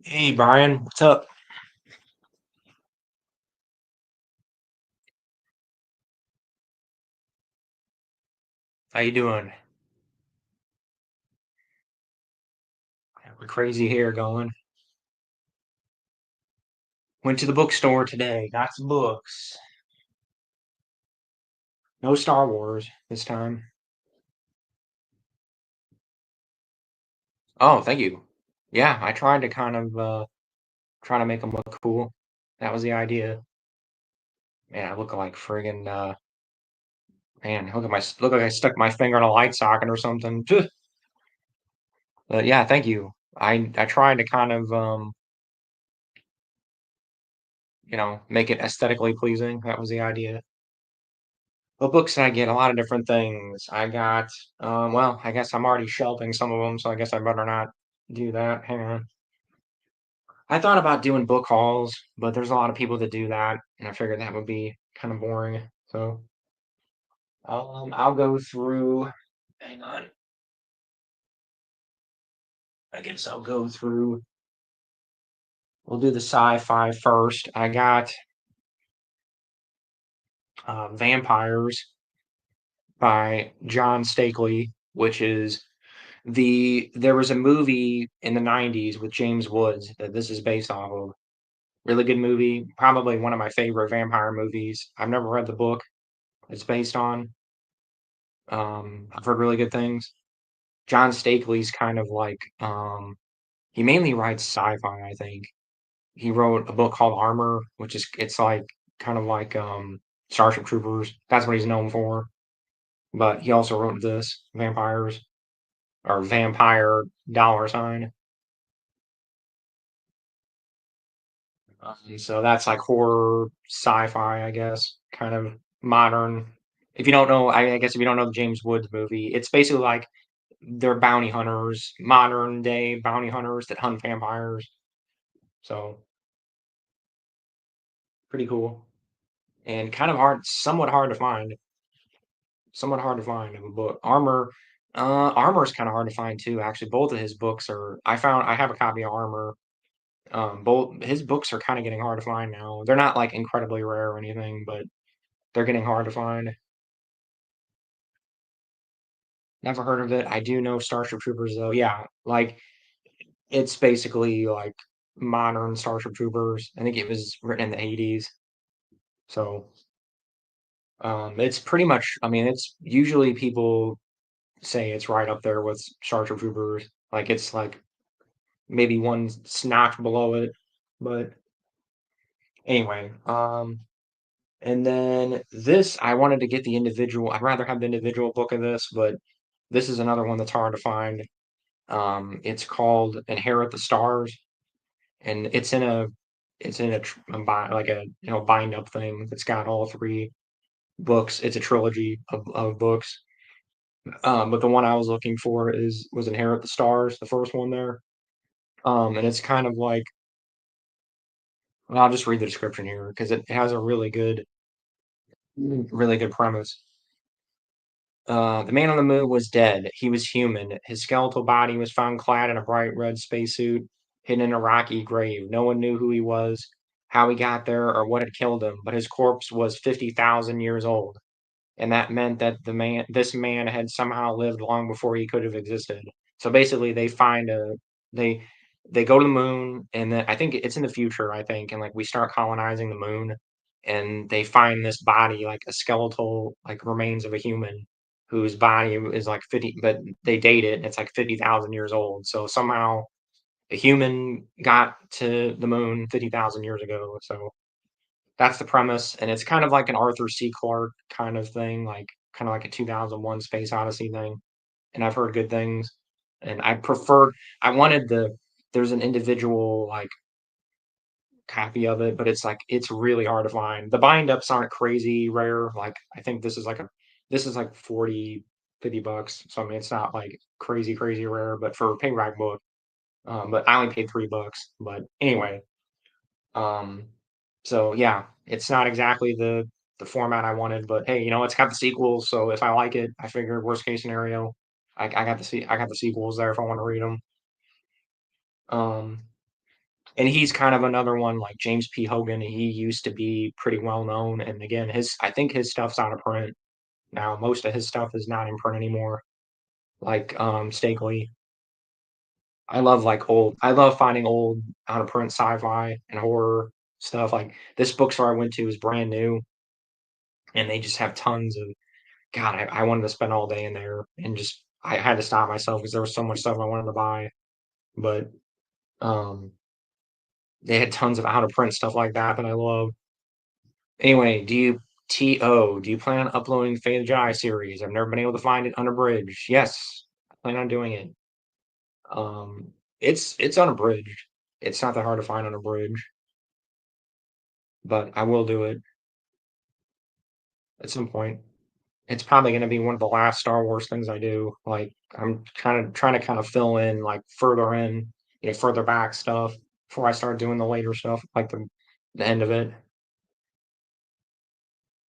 Hey Brian, what's up? How you doing? We're crazy here going. Went to the bookstore today, got some books. No Star Wars this time. Oh, thank you. Yeah, I tried to kind of try to make them look cool. That was the idea. Man, I look like friggin' man, look like I stuck my finger in a light socket or something. But yeah, thank you. I tried to kind of make it aesthetically pleasing. That was the idea. What books did I get? A lot of different things. I got, well, I guess I'm already shelving some of them, so I guess I better not do that. Hang on. I thought about doing book hauls, but there's a lot of people that do that, and I figured that would be kind of boring. So, I'll go through. Hang on. I guess I'll go through. We'll do the sci-fi first. I got Vampires by John Stakely, which is there was a movie in the 90s with James Woods that this is based off of. Really good movie, probably one of my favorite vampire movies. I've never read the book it's based on. I've heard really good things. John Stakely's kind of like he mainly writes sci-fi, I think. He wrote a book called Armor, which is it's like kind of like Starship Troopers. That's what he's known for. But he also wrote this, Vampires or Vampire dollar sign. So that's like horror, sci-fi, I guess, kind of modern. If you don't know, I guess if you don't know the James Woods movie, it's basically like they're bounty hunters, modern day bounty hunters that hunt vampires. So pretty cool and kind of hard, somewhat hard to find in a book. Armor is kind of hard to find too. Actually, both of his books are. I have a copy of Armor. Both his books are kind of getting hard to find now. They're not like incredibly rare or anything, but they're getting hard to find. Never heard of it. I do know Starship Troopers though. Yeah, like it's basically like modern Starship Troopers. I think it was written in the 80s. So it's pretty much, I mean, it's usually people say it's right up there with Starship Troopers. Like it's like maybe one notch below it. But anyway, and then this, I wanted to get the individual. I'd rather have the individual book of this, but this is another one that's hard to find. It's called Inherit the Stars, and like a bind up thing. It's got all three books. It's a trilogy of books. But the one I was looking for was Inherit the Stars, the first one there. And it's kind of like, well, I'll just read the description here because it has a really good premise. The man on the moon was dead. He was human. His skeletal body was found clad in a bright red spacesuit, hidden in a rocky grave. No one knew who he was, how he got there, or what had killed him, but his corpse was 50,000 years old. And that meant that this man had somehow lived long before he could have existed. So basically, they they go to the moon, and then I think it's in the future. I think, and like we start colonizing the moon, and they find this body, like a skeletal, like remains of a human whose body is like 50, but they date it, and it's like 50,000 years old. So somehow a human got to the moon 50,000 years ago. So that's the premise, and it's kind of like an Arthur C. Clarke kind of thing, like kind of like a 2001 Space Odyssey thing. And I've heard good things, and I wanted there's an individual like copy of it, but it's like it's really hard to find. The bind ups aren't crazy rare. Like I think this is like 40, 50 bucks. So I mean it's not like crazy rare, but for a paperback book, but I only paid $3. But anyway, um, so yeah, it's not exactly the format I wanted, but hey, it's got the sequels, so if I like it, I figure worst case scenario, I got the sequels there if I want to read them. Um, and he's kind of another one like James P. Hogan. He used to be pretty well known, and again, his I think his stuff's out of print now. Most of his stuff is not in print anymore. Like Stakely. I love finding old out of print sci-fi and horror stuff. Like this bookstore I went to is brand new, and they just have tons of God. I wanted to spend all day in there, and just I had to stop myself because there was so much stuff I wanted to buy. But um, they had tons of out of print stuff like that that I love. Anyway, do you plan on uploading the Fate of the Jedi series? I've never been able to find it unabridged. Yes, I plan on doing it. It's unabridged. It's not that hard to find unabridged, but I will do it at some point. It's probably going to be one of the last Star Wars things I do. Like I'm kind of trying to kind of fill in like further in, further back stuff before I start doing the later stuff, like the end of it.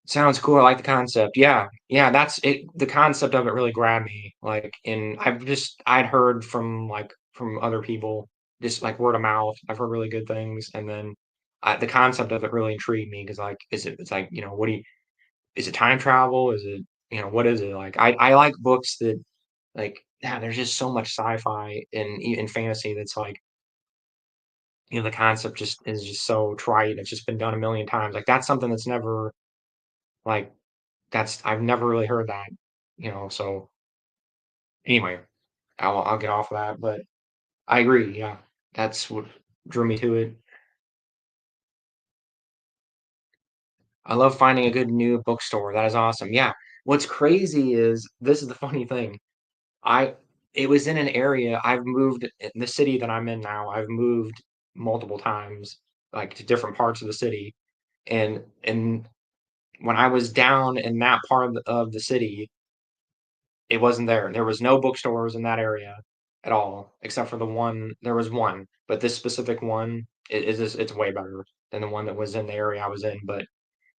Sounds cool. I like the concept. Yeah. Yeah, that's it. The concept of it really grabbed me. Like, and I'd heard from other people, just like word of mouth. I've heard really good things. And then the concept of it really intrigued me because, like, it's like, is it time travel? Is it, what is it? Like, I like books that, like, yeah, there's just so much sci-fi and fantasy that's like, the concept just is just so trite. It's just been done a million times. Like, that's something that's never, like, I've never really heard that, so anyway, I'll get off of that, but I agree, yeah. That's what drew me to it. I love finding a good new bookstore. That is awesome. Yeah. What's crazy is this is the funny thing. I it was in an area I've moved in the city that I'm in now. I've moved multiple times, like to different parts of the city. And when I was down in that part of the city, it wasn't there. There was no bookstores in that area at all, except for the one. There was one, but this specific one it's way better than the one that was in the area I was in. But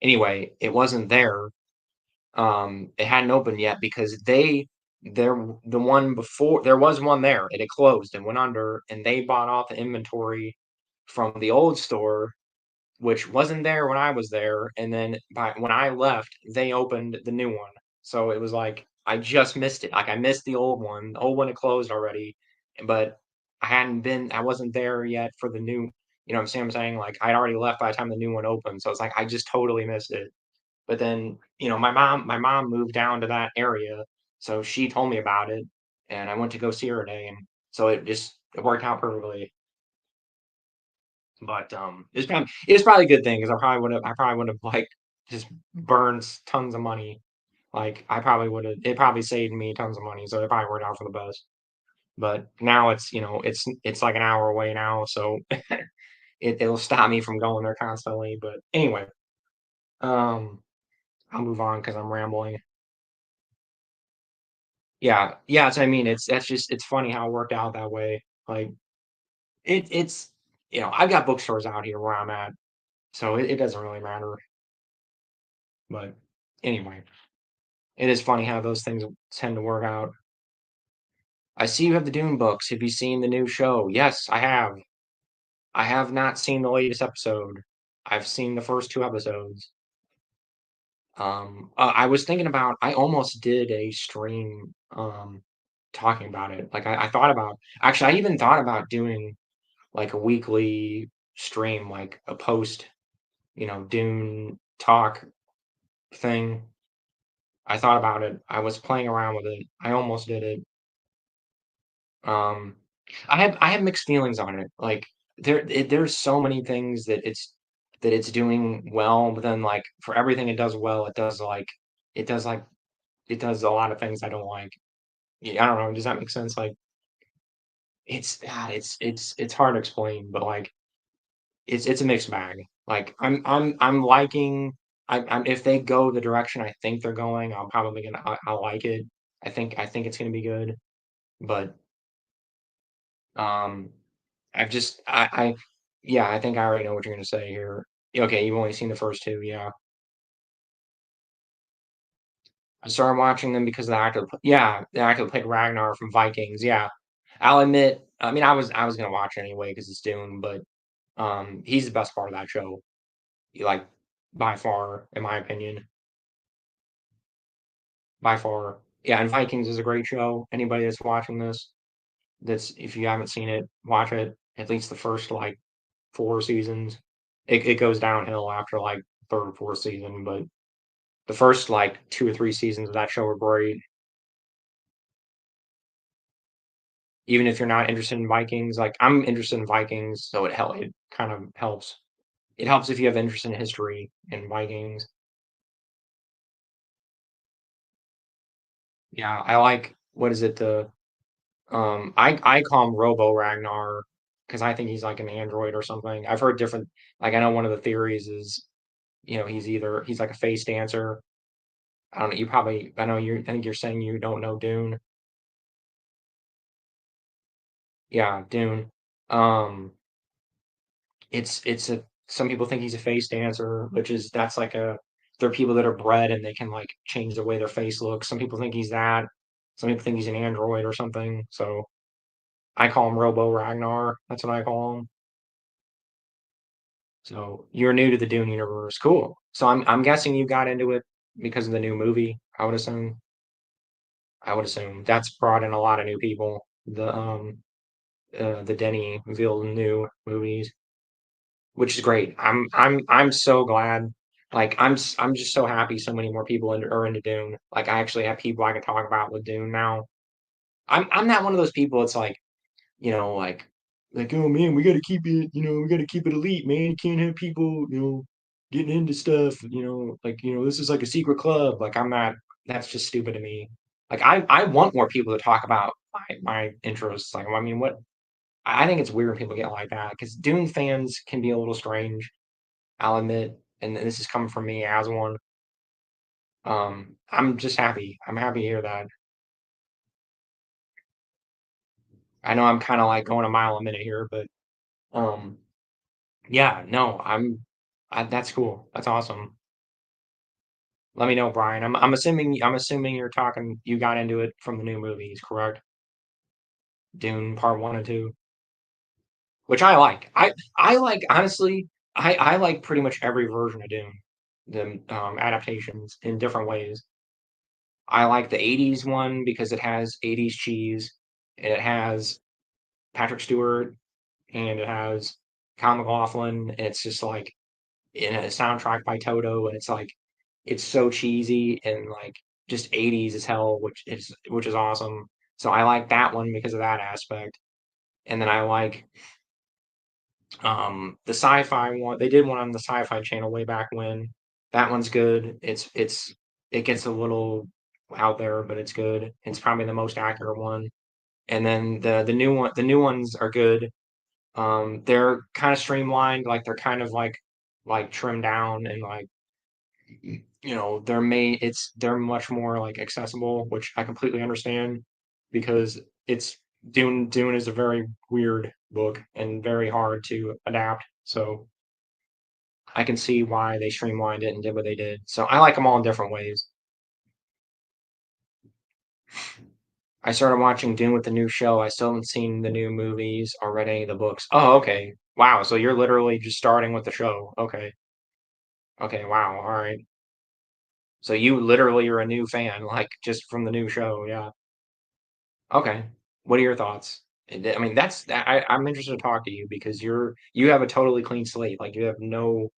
anyway, it wasn't there. It hadn't opened yet because the one before there was one there. It had closed and went under, and they bought off the inventory from the old store which wasn't there when I was there. And then when I left, they opened the new one. So it was like I just missed it. Like I missed the old one. The old one had closed already, but I wasn't there yet for the new, what I'm saying? Like I'd already left by the time the new one opened. So it's like I just totally missed it. But then, my mom moved down to that area. So she told me about it and I went to go see her today. And so it worked out perfectly. But it's probably a good thing because I probably would have like just burned tons of money. Like I probably would have it probably saved me tons of money, so it probably worked out for the best. But now it's like an hour away now, so it'll stop me from going there constantly. But anyway, um, I'll move on because I'm rambling. Yeah, yeah. So I mean, it's funny how it worked out that way. Like it's I've got bookstores out here where I'm at, so it doesn't really matter. But anyway. It is funny how those things tend to work out. I see you have the Dune books. Have you seen the new show? Yes, I have. I have not seen the latest episode. I've seen the first two episodes. I was thinking about. I almost did a stream, talking about it. Like I thought about. Actually, I even thought about doing like a weekly stream, like a post, Dune talk thing. I thought about it. I was playing around with it. I almost did it. Um, I have mixed feelings on it. Like there's so many things that it's doing well, but then like for everything it does well, it does like it does a lot of things I don't like. Yeah, I don't know. Does that make sense? Like it's hard to explain, but like it's a mixed bag. Like I'm liking. If they go the direction I think they're going, I'll like it. I think it's gonna be good, but um. Yeah, I think I already know what you're gonna say here. Okay, you've only seen the first two, yeah. I started watching them because the actor that played Ragnar from Vikings, yeah. I'll admit, I mean, I was gonna watch it anyway because it's Dune, but He's the best part of that show, like by far, in my opinion, by far. Yeah, and Vikings is a great show. Anybody that's watching this, that's if you haven't seen it, watch it. At least the first like 4 seasons. It goes downhill after like third, fourth season, but the first like 2 or 3 seasons of that show are great. Even if you're not interested in Vikings, like I'm interested in Vikings, so it kind of helps. It helps if you have interest in history and Vikings. Yeah, I like what is it the I call him Robo Ragnar because I think he's like an android or something. I've heard different like I know one of the theories is he's like a face dancer. I don't know. You probably I know you I think you're saying you don't know Dune. Yeah, Dune. Um, it's a some people think he's a face dancer, which is that's like a there are people that are bred and they can like change the way their face looks. Some people think he's that. Some people think he's an android or something. So I call him Robo Ragnar. That's what I call him. So you're new to the Dune universe. Cool. So I'm guessing you got into it because of the new movie. I would assume. I would assume that's brought in a lot of new people. The Denny Villeneuve movies, which is great. I'm so glad. Like I'm just so happy so many more people are into Dune. Like I actually have people I can talk about with Dune now. I'm not one of those people. It's like like oh man, we got to keep it. We got to keep it elite, man. You can't have people getting into stuff. Like this is like a secret club. Like I'm not. That's just stupid to me. Like I want more people to talk about my interests. Like I mean, what I think it's weird when people get like that because Dune fans can be a little strange. I'll admit, and this is coming from me as one. I'm just happy. I'm happy to hear that. I know I'm kind of like going a mile a minute here, but um, yeah, no, that's cool. That's awesome. Let me know, Brian. I'm assuming you got into it from the new movies, correct? Dune Part One and Two, which I like. I like honestly. I like pretty much every version of Dune, the adaptations in different ways. I like the '80s one because it has '80s cheese, and it has Patrick Stewart, and it has Kyle MacLachlan, and it's just like in a soundtrack by Toto, and it's like it's so cheesy and like just '80s as hell, which is awesome. So I like that one because of that aspect, and then I like the sci-fi one. They did one on the Sci-Fi Channel way back when. That one's good. It gets a little out there, but it's good. It's probably the most accurate one. And then the new ones are good. They're kind of streamlined, like they're kind of like trimmed down and like they're much more like accessible, which I completely understand because it's Dune is a very weird book and very hard to adapt. So I can see why they streamlined it and did what they did. So I like them all in different ways. I started watching Dune with the new show. I still haven't seen the new movies or read any of the books. Oh, okay. Wow. So you're literally just starting with the show. Okay. Okay. Wow. All right. So you literally are a new fan, like just from the new show. Yeah. Okay. What are your thoughts? I mean, I'm interested to talk to you because you have a totally clean slate. Like you have no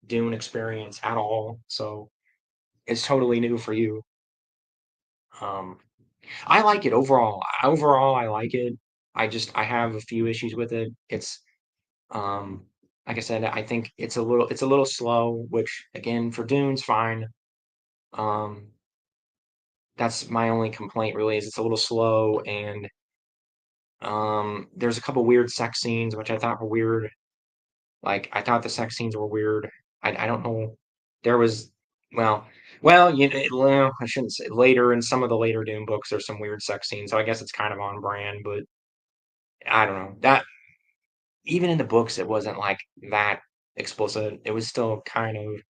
Dune experience at all. So it's totally new for you. Um, I like it overall. Overall, I like it. I have a few issues with it. It's um like I said, I think it's a little slow, which again for Dune's fine. Um that's my only complaint really is it's a little slow and there's a couple weird sex scenes which I thought were weird. Like I thought the sex scenes were weird. I don't know. There was well well, I shouldn't say later in some of the later Dune books there's some weird sex scenes, so I guess it's kind of on brand, but I don't know. That even in the books it wasn't like that explicit. It was still kind of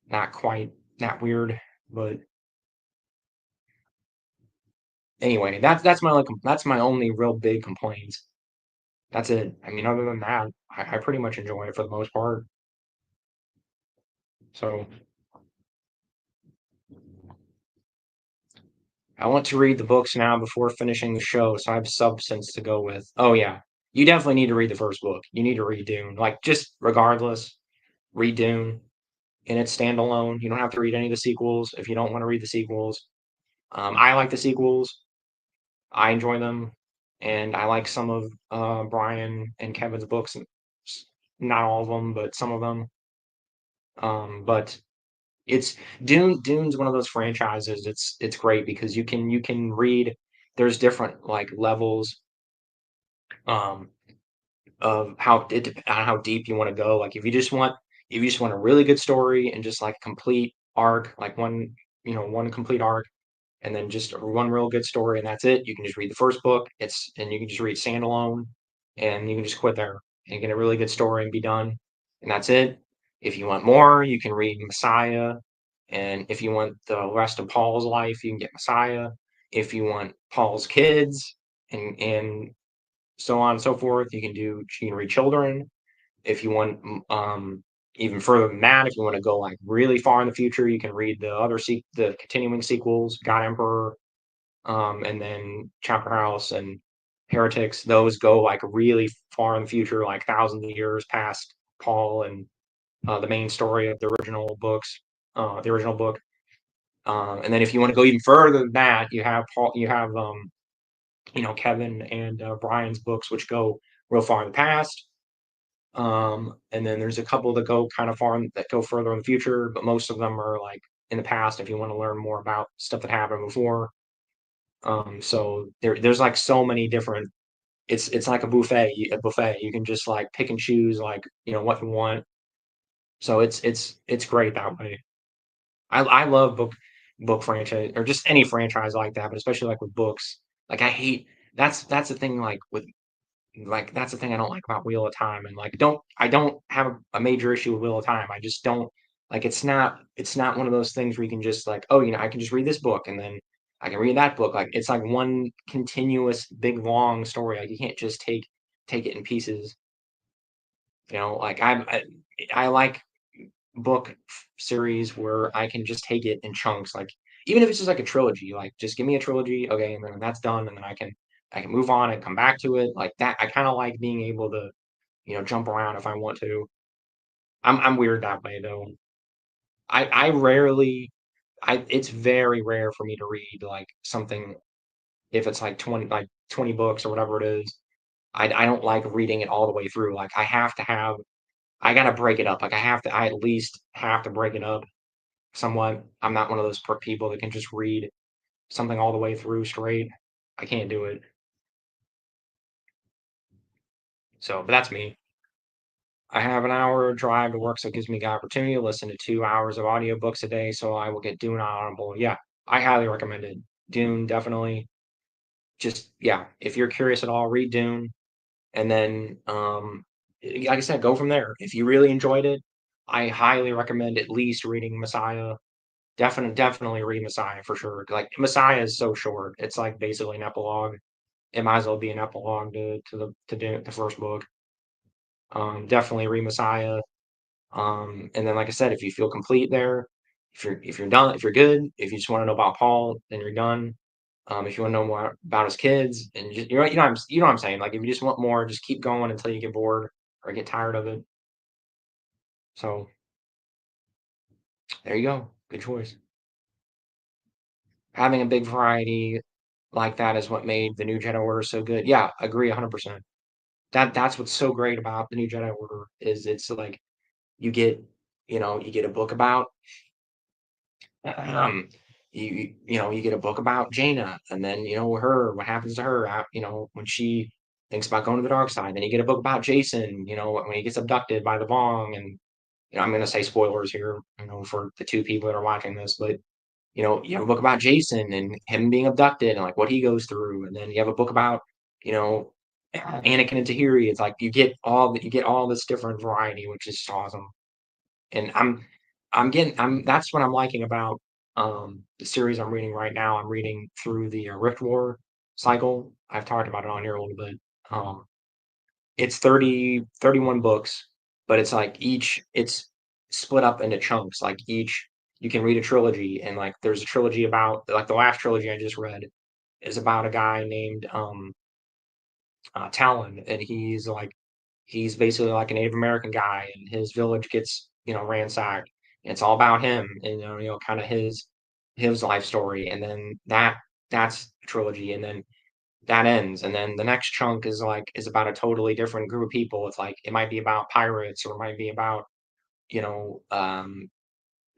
not quite that weird, but anyway, that's my only real big complaint. That's it. I mean, other than that, I pretty much enjoy it for the most part. So I want to read the books now before finishing the show, so I have substance to go with. Oh yeah, you definitely need to read the first book. You need to read Dune. Like just regardless, read Dune in its standalone. You don't have to read any of the sequels if you don't want to read the sequels. I like the sequels. I enjoy them, and I like some of Brian and Kevin's books. Not all of them, but some of them. But it's Dune's one of those franchises. It's great because you can read. There's different like levels um, of how deep you want to go. Like if you just want a really good story and just like complete arc, like one complete arc, and then just one real good story, and that's it. You can just read the first book. And you can just read standalone, and you can just quit there and get a really good story and be done, and that's it. If you want more, you can read Messiah, and if you want the rest of Paul's life, you can get Messiah. If you want Paul's kids and so on and so forth, you can read Children. If you want even further than that, if you want to go like really far in the future, you can read the continuing sequels, God Emperor, and then Chapter House and Heretics. Those go like really far in the future, like thousands of years past Paul and the main story of the original book. And then if you want to go even further than that, you have Kevin and Brian's books, which go real far in the past. And then there's a couple that go further in the future, but most of them are like in the past if you want to learn more about stuff that happened before. So there's like so many different. It's like a buffet. You can just like pick and choose like what you want. So it's great that way. I love book franchise or just any franchise like that, but especially like with books. Like I hate that's the thing that's the thing I don't like about Wheel of Time, and like I don't have a major issue with Wheel of Time. I just don't like it's not one of those things where you can just like, oh, I can just read this book and then I can read that book. Like it's like one continuous big long story. Like you can't just take it in pieces. Like I like book series where I can just take it in chunks. Like even if it's just like a trilogy, like just give me a trilogy, okay, and then that's done, and then I can move on and come back to it. Like that, I kind of like being able to jump around if I want to. I'm weird that way though. I rarely I it's very rare for me to read like something if it's like 20 books or whatever it is. I don't like reading it all the way through. Like I gotta break it up. Like I at least have to break it up somewhat. I'm not one of those people that can just read something all the way through straight. I can't do it. So, but that's me. I have an hour drive to work, so it gives me the opportunity to listen to 2 hours of audiobooks a day. So I will get Dune on Audible. Yeah, I highly recommend it. Dune, definitely. Just, yeah, if you're curious at all, read Dune. And then, like I said, go from there. If you really enjoyed it, I highly recommend at least reading Messiah. Definitely read Messiah for sure. Like Messiah is so short. It's like basically an epilogue. It might as well be an epilogue to the first book. Definitely read Messiah. And then, like I said, if you feel complete there, if you're done, if you're good, if you just want to know about Paul, then you're done. If you want to know more about his kids, and you know what I'm saying. Like if you just want more, just keep going until you get bored or get tired of it. So there you go. Good choice. Having a big variety like that is what made the New Jedi Order so good. Yeah, agree 100%. That's what's so great about the New Jedi Order is it's like you get you get a book about um you get a book about Jaina, and then her what happens to her when she thinks about going to the dark side. Then you get a book about Jason, when he gets abducted by the Vong, and I'm going to say spoilers here, for the two people that are watching this, but you have a book about Jason and him being abducted and like what he goes through, and then you have a book about you know Anakin and Tahiri. It's like you get all this different variety, which is awesome. And that's what I'm liking about the series I'm reading right now. I'm reading through the Rift War cycle. I've talked about it on here a little bit. Um, it's 31 books, but it's like it's split up into chunks. Like each you can read a trilogy, and like there's a trilogy about like the last trilogy I just read is about a guy named Talon, and he's basically like a Native American guy, and his village gets ransacked. And it's all about him, and kind of his life story, and then that's a trilogy, and then that ends, and then the next chunk is about a totally different group of people. It's like it might be about pirates, or it might be about you know um,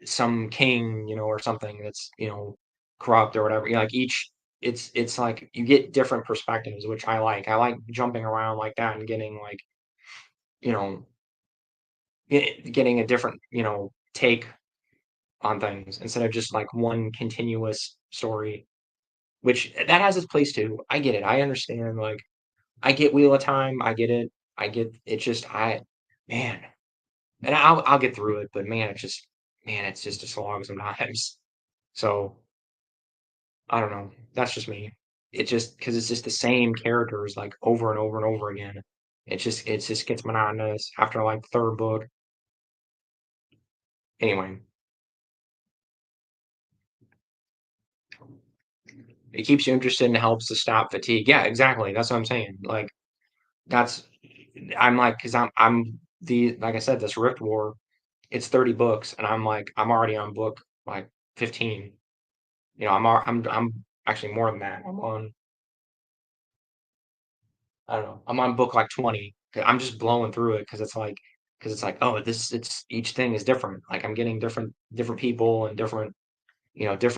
some king, or something that's corrupt or whatever. Like each, it's like you get different perspectives, which I like. I like jumping around like that and getting like you know getting a different take on things instead of just like one continuous story. Which that has its place too. I get it. I understand. Like I get Wheel of Time. I get it. I get it's just man, and I'll get through it. But it's just a slog sometimes. So I don't know. That's just me. It just because it's just the same characters like over and over and over again. It just gets monotonous after like the third book. Anyway, it keeps you interested and helps to stop fatigue. Yeah, exactly. That's what I'm saying. Like that's I'm like because I'm the like I said this Rift War. It's 30 books, and I'm already on book like 15. I'm actually more than that. I don't know. I'm on book like 20. I'm just blowing through it because it's like oh it's each thing is different. Like I'm getting different people and different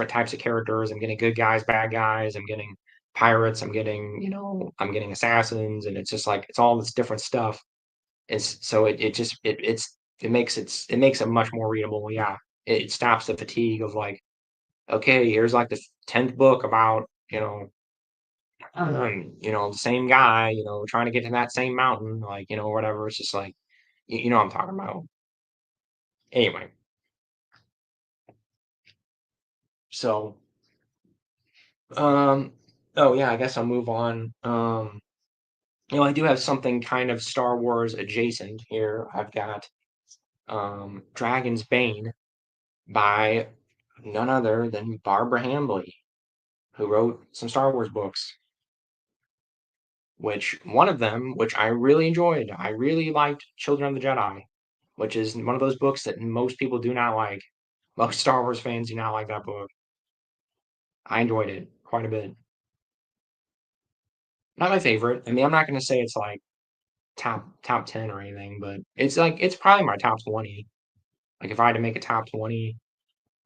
types of characters. I'm getting good guys, bad guys. I'm getting pirates. I'm getting assassins, and it's just like it's all this different stuff. It's so it just it makes it much more readable. Yeah, it stops the fatigue of like okay, here's like the 10th book about the same guy, trying to get to that same mountain, like whatever. It's just like you know what I'm talking about. Anyway, so um, oh yeah, I guess I'll move on. I do have something kind of Star Wars adjacent here. I've got Dragon's Bane by none other than Barbara Hambly, who wrote some Star Wars books, which one of them, which I really enjoyed, I really liked Children of the Jedi, which is one of those books that most people do not like. Most Star Wars fans do not like that book. I enjoyed it quite a bit. Not my favorite. I mean, I'm not going to say it's like top 10 or anything, but it's probably my top 20. Like if I had to make a top 20,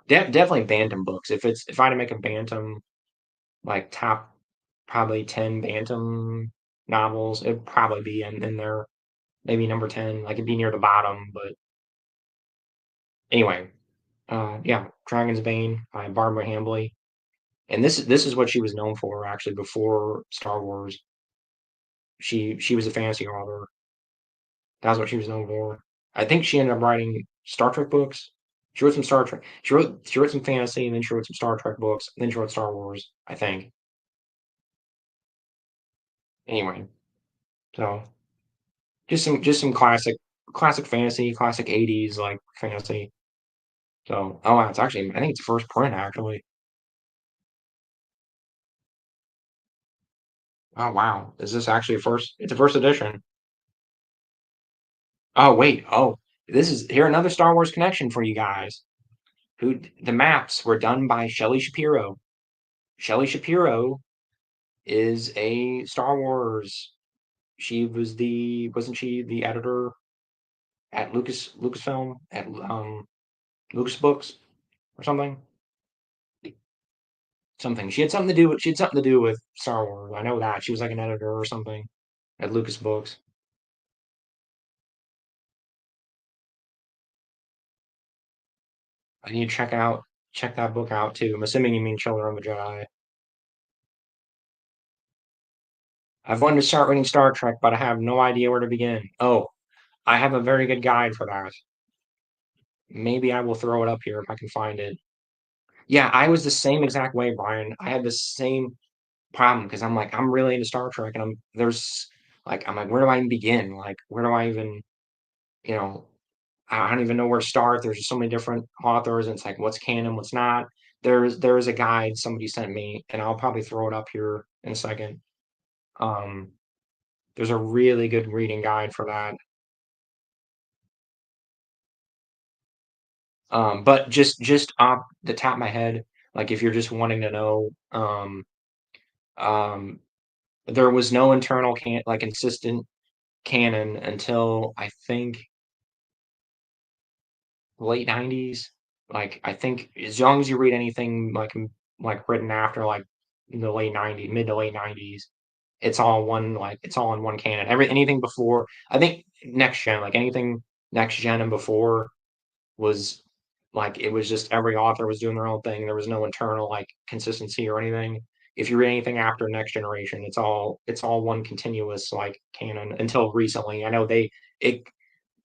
definitely Bantam books. If I had to make a Bantam like top probably 10 Bantam novels, it'd probably be in there, maybe number 10. Like it'd be near the bottom, but anyway, yeah, Dragon's Bane by Barbara Hambly. And this is what she was known for actually before Star Wars. She was a fantasy author. That's what she was known for. I think she ended up writing Star Trek books. She wrote some Star Trek. She wrote some fantasy, and then she wrote some Star Trek books, and then she wrote Star Wars, I think. Anyway, so just some classic fantasy, classic 80s like fantasy. So oh wow, it's actually I think it's first print actually. Oh wow. Is this actually a first it's a first edition. Oh wait, this is here another Star Wars connection for you guys. Who the maps were done by Shelley Shapiro. Shelley Shapiro is a Star Wars. Wasn't she the editor at Lucasfilm at Lucas Books or something? Something. She had something to do with Star Wars. I know that. She was like an editor or something at Lucas Books. I need to check that book out too. I'm assuming you mean Children of the Jedi. I've wanted to start reading Star Trek, but I have no idea where to begin. Oh, I have a very good guide for that. Maybe I will throw it up here if I can find it. Yeah, I was the same exact way, Brian. I had the same problem because I'm like, I'm really into Star Trek, and there's like I'm like, where do I even begin? Like, where do I even, you know, I don't even know where to start. There's just so many different authors, and it's like, what's canon, what's not. There is a guide somebody sent me, and I'll probably throw it up here in a second. Um, there's a really good reading guide for that. But just off the top of my head, like if you're just wanting to know, um, there was no internal consistent canon until I think late 90s. Like I think as long as you read anything like written after like the late 90s, mid to late 90s, it's all in one canon. Anything before, I think next gen, like anything next gen and before was like it was just every author was doing their own thing. There was no internal like consistency or anything. If you read anything after Next Generation, it's all one continuous like canon until recently. I know it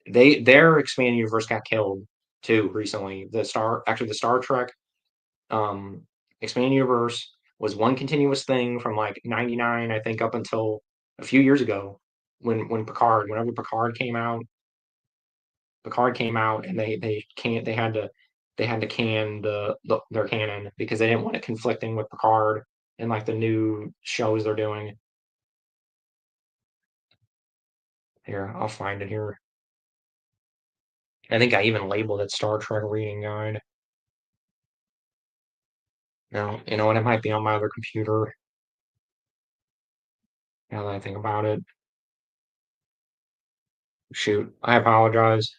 their expanded universe got killed too recently. The Star Trek um expanded universe was one continuous thing from like 99 I think up until a few years ago whenever Picard came out and they can't they had to can their canon because they didn't want it conflicting with Picard and like the new shows they're doing. Here, I'll find it here. I think I even labeled it Star Trek reading guide. No, you know what? It might be on my other computer now that I think about it. Shoot, I apologize.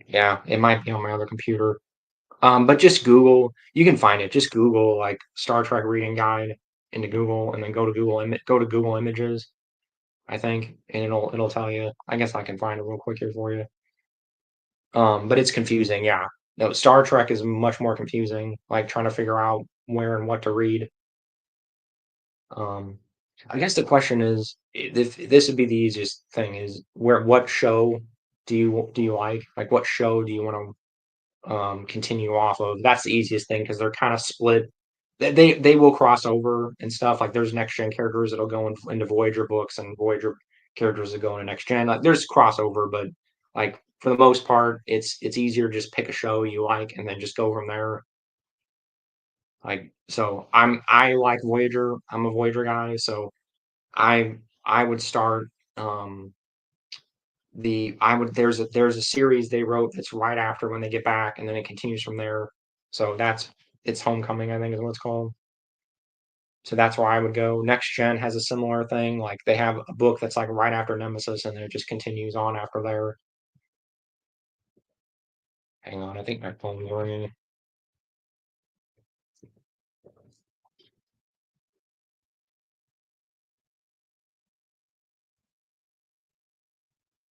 Yeah, it might be on my other computer. But just Google, you can find it. Just Google like Star Trek reading guide into Google, and then go to Google Images, I think, and it'll tell you. I guess I can find it real quick here for you. But it's confusing, yeah. No, Star Trek is much more confusing, like trying to figure out where and what to read. Um, I guess the question is, if this would be the easiest thing, is what show do you like? Like, what show do you want to continue off of? That's the easiest thing because they're kind of split. They will cross over and stuff. Like, there's next gen characters that'll go into Voyager books and Voyager characters that go into next gen. Like, there's crossover, but like for the most part, it's easier to just pick a show you like and then just go from there. Like, so I like Voyager. I'm a Voyager guy, so I would start I would there's a series they wrote that's right after when they get back, and then it continues from there. So it's Homecoming, I think is what it's called. So that's where I would go. Next Gen has a similar thing. Like they have a book that's like right after Nemesis, and then it just continues on after there. Hang on, I think my phone's ringing.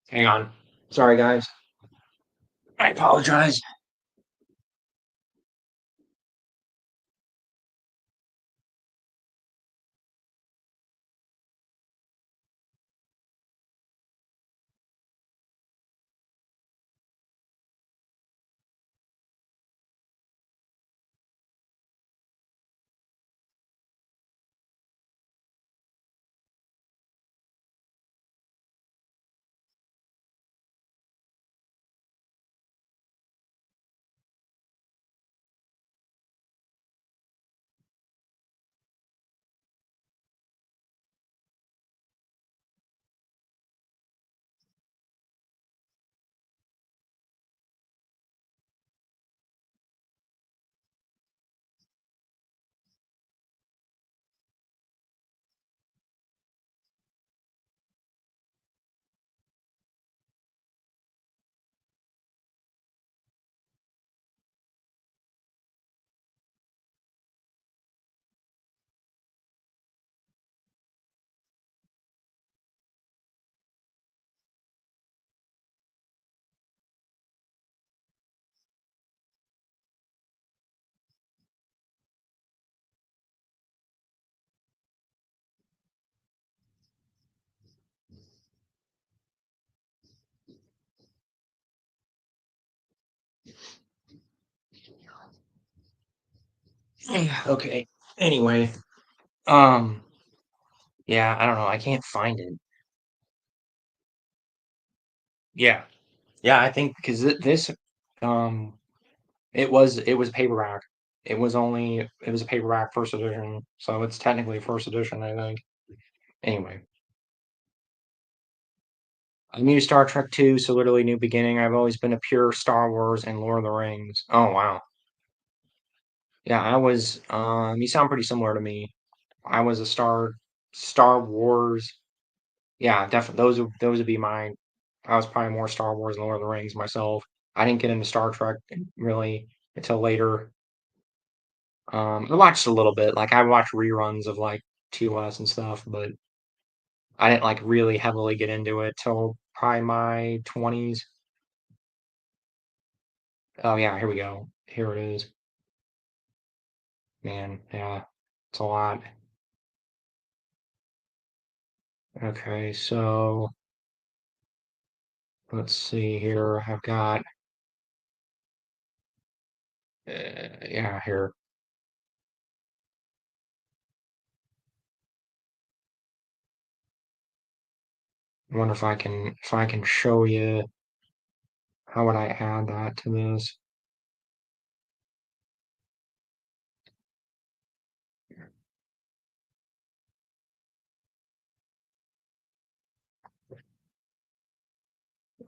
Hang on. Sorry, guys. I apologize. Okay. Anyway, um, Yeah, I don't know. I can't find it. Yeah. Yeah, I think because this, um, it was paperback. It was a paperback first edition, so it's technically first edition, I think. Anyway, I'm new Star Trek 2, so literally new beginning. I've always been a pure Star Wars and Lord of the Rings. Oh wow. Yeah, you sound pretty similar to me. I was a Star Wars. Yeah, definitely those would be mine. I was probably more Star Wars and Lord of the Rings myself. I didn't get into Star Trek really until later. I watched a little bit, like I watched reruns of like TOS and stuff, but I didn't like really heavily get into it till probably my 20s. Oh yeah, here we go. Here it is. Man, yeah, it's a lot. Okay, so let's see here. I've got, yeah, here. I wonder if I can show you how would I add that to this.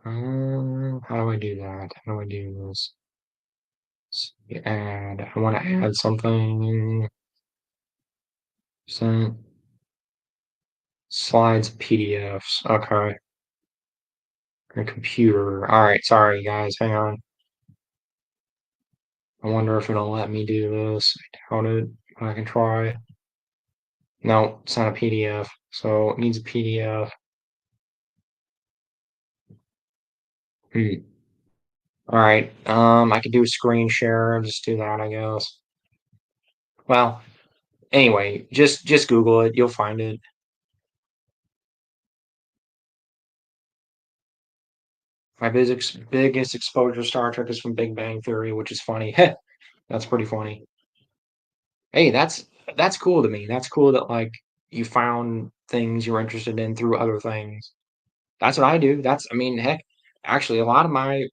How do I do that? How do I do this? Add. I want to add something. Sent slides PDFs. Okay. A computer. All right. Sorry, guys. Hang on. I wonder if it'll let me do this. I doubt it. I can try. No, it's not a PDF. So it needs a PDF. Hmm. All right. I could do a screen share. Just do that, I guess. Well, anyway, just Google it. You'll find it. My biggest exposure to Star Trek is from Big Bang Theory, which is funny. That's pretty funny. Hey, that's cool to me. That's cool that like you found things you're interested in through other things. That's what I do. I mean, heck, actually, a lot of my,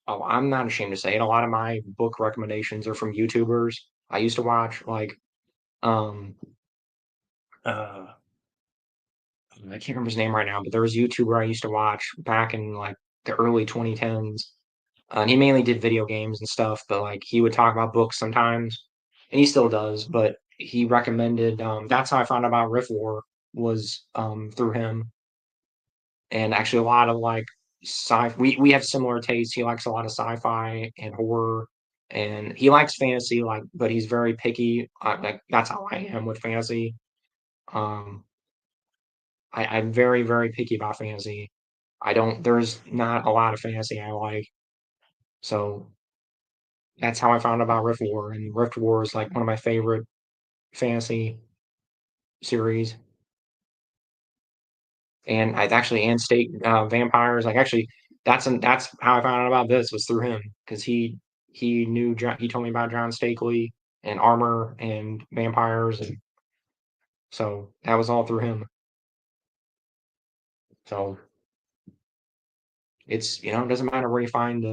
oh, I'm not ashamed to say it. A lot of my book recommendations are from YouTubers. I used to watch like, um, uh, I can't remember his name right now, but there was a YouTuber I used to watch back in like the early 2010s. And he mainly did video games and stuff, but like he would talk about books sometimes, and he still does. But he recommended. That's how I found out about Rift War was through him, and actually a lot of like sci. We have similar tastes. He likes a lot of sci-fi and horror, and he likes fantasy. Like, but he's very picky. Like that's how I am with fantasy. Um, I'm very very picky about fantasy. I don't. There's not a lot of fantasy I like. So that's how I found out about Rift War, and Rift War is like one of my favorite fantasy series. And I actually and state vampires. Like actually, that's how I found out about this was through him because he knew he told me about John Stakely and armor and vampires, and so that was all through him. So it's it doesn't matter where you find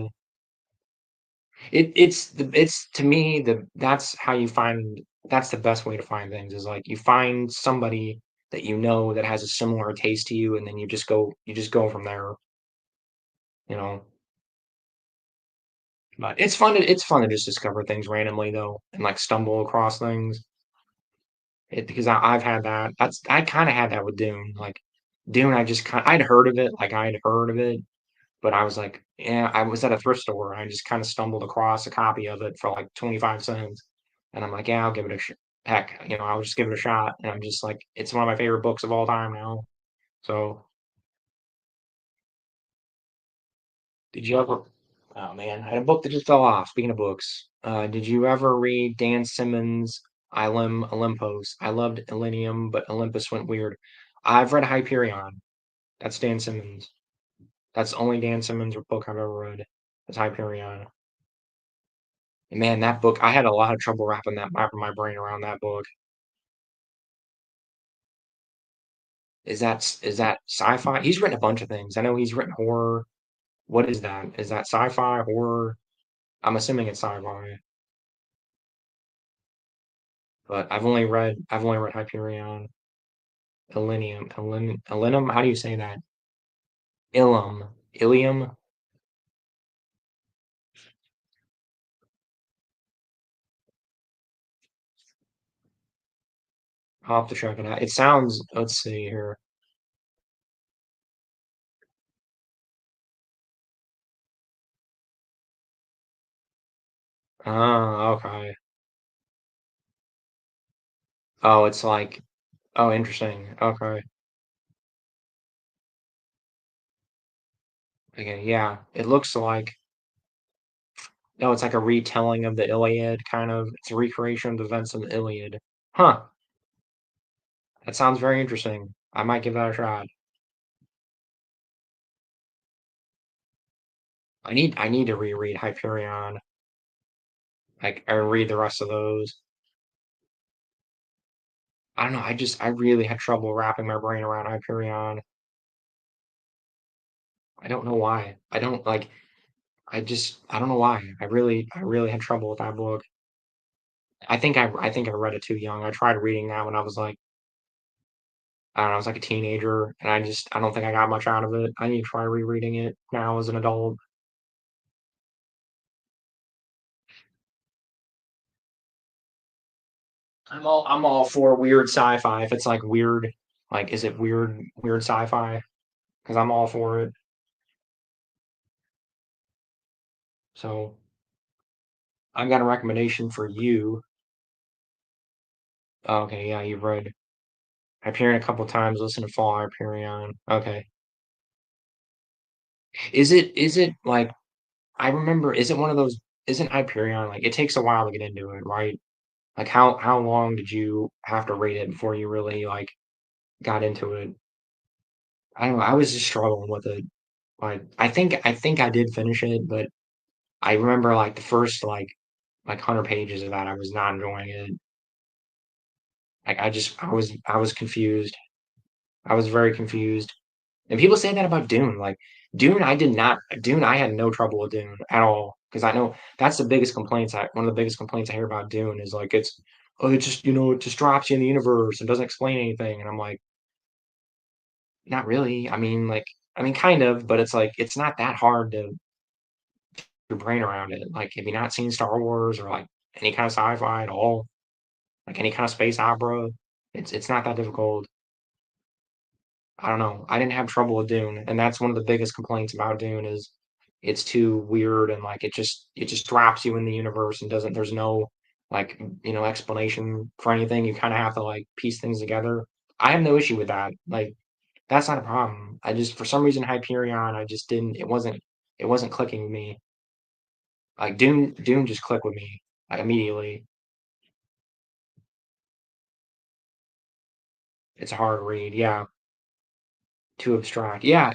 it's to me that's how you find that's the best way to find things is like you find somebody that you know that has a similar taste to you and then you just go from there, you know. But it's fun to just discover things randomly though and like stumble across things. Because I've had that. I kind of had that with Dune. Like Dune, I'd heard of it, like I'd heard of it, but I was like, yeah, I was at a thrift store. I just kind of stumbled across a copy of it for like 25 cents. And I'm like, yeah, I'll give it a heck, I'll just give it a shot. And I'm just like, it's one of my favorite books of all time now. So, did you ever? Oh man, I had a book that just fell off. Speaking of books, did you ever read Dan Simmons' Olympos? I loved Elenium, but Olympus went weird. I've read Hyperion. That's Dan Simmons. That's the only Dan Simmons book I've ever read. Is Hyperion. And man, that book, I had a lot of trouble wrapping my brain around that book. Is that sci-fi? He's written a bunch of things. I know he's written horror. What is that? Is that sci-fi, horror? I'm assuming it's sci-fi, but I've only read Hyperion, Elenium. How do you say that? Ilium. I'll have to check it out. It sounds. Let's see here. Oh, okay. Oh, it's like. Oh, interesting. Okay. Okay. Yeah. It looks like. No, it's like a retelling of the Iliad, kind of. It's a recreation of the events of the Iliad. Huh. That sounds very interesting. I might give that a shot. I need to reread Hyperion, like, or read the rest of those. I don't know. I really had trouble wrapping my brain around Hyperion. I don't know why. I don't like. I don't know why. I really had trouble with that book. I think I read it too young. I tried reading that when I was like, I don't know, I was like a teenager, and I don't think I got much out of it. I need to try rereading it now as an adult. I'm all for weird sci-fi. If it's like weird, like is it weird sci-fi? Because I'm all for it. So I've got a recommendation for you. Okay, yeah, you've read Hyperion a couple times. Listen to Fall Hyperion. Okay, is it like I remember? Is it one of those? Isn't Hyperion like it takes a while to get into it, right? Like how long did you have to read it before you really like got into it? I don't know. I was just struggling with it. Like I think I did finish it, but I remember like the first like 100 pages of that I was not enjoying it. Like I was confused. I was very confused. And people say that about Dune. Like Dune, I did not Dune. I had no trouble with Dune at all because I know that's the biggest complaints. One of the biggest complaints I hear about Dune is like it just it just drops you in the universe and doesn't explain anything. And I'm like, not really. I mean, kind of, but it's like it's not that hard to your brain around it. Like, have you not seen Star Wars or like any kind of sci-fi at all? Like any kind of space opera? It's not that difficult. I don't know. I didn't have trouble with Dune, and that's one of the biggest complaints about Dune is it's too weird and like it just drops you in the universe and doesn't there's no like explanation for anything. You kind of have to like piece things together. I have no issue with that. Like that's not a problem. I just for some reason Hyperion, I just didn't. It wasn't clicking with me. Like Dune just clicked with me like immediately. It's a hard read. Yeah, too abstract. Yeah,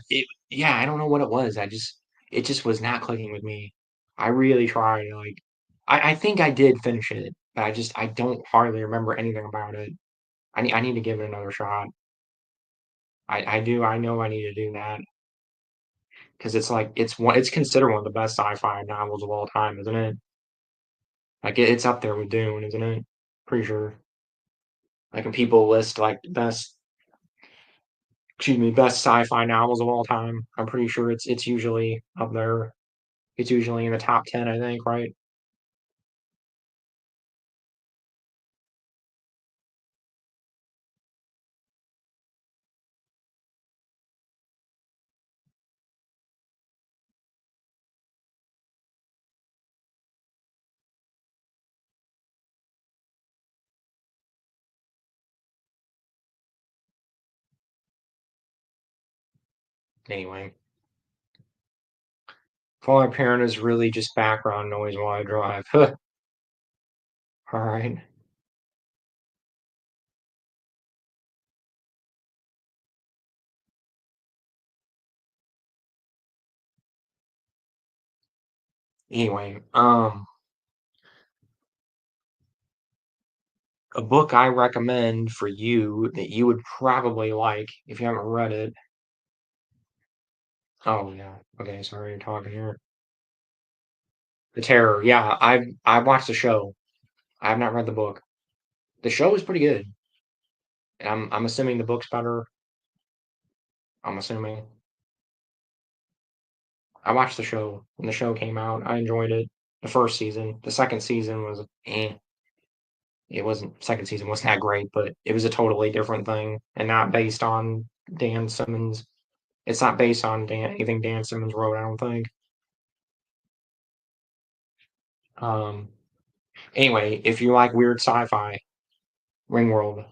I don't know what it was. It just was not clicking with me. I really tried. Like, I think I did finish it, but I don't hardly remember anything about it. I need to give it another shot. I do. I know I need to do that because it's like it's considered one of the best sci-fi novels of all time, isn't it? Like it's up there with Dune, isn't it? Pretty sure. Like when people list like the best sci-fi novels of all time, I'm pretty sure it's usually up there. It's usually in the top 10, I think, right? Anyway, Fallout Parent is really just background noise while I drive. All right. Anyway, A book I recommend for you that you would probably like if you haven't read it. Oh yeah. Okay, sorry, you're talking here. The Terror. Yeah, I've watched the show. I have not read the book. The show is pretty good. I'm assuming the book's better. I'm assuming. I watched the show when the show came out. I enjoyed it. The first season. The second season was it wasn't second season wasn't that great, but it was a totally different thing and not based on Dan Simmons. It's not based on anything Dan Simmons wrote, I don't think. Um, anyway, if you like weird sci-fi, Ringworld.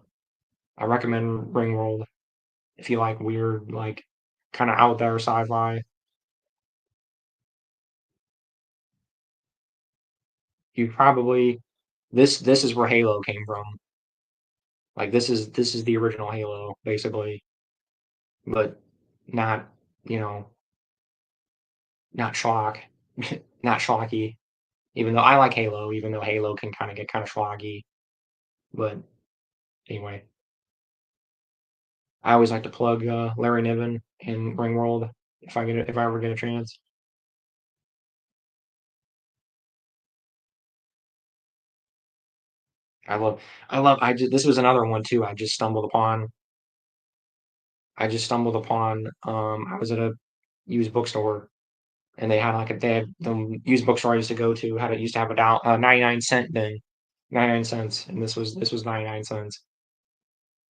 I recommend Ringworld. If you like weird, like kind of out there sci-fi, you probably this is where Halo came from. Like this is the original Halo, basically, but not, you know, not schlock, not schlocky. Even though I like Halo, even though Halo can kind of get kind of schlocky. But anyway, I always like to plug Larry Niven in Ringworld if I ever get a chance. I love I just this was another one too. I just stumbled upon I was at a used bookstore and they had the used bookstore I used to go to had it used to have a 99 cent bin, 99 cents, and this was 99 cents.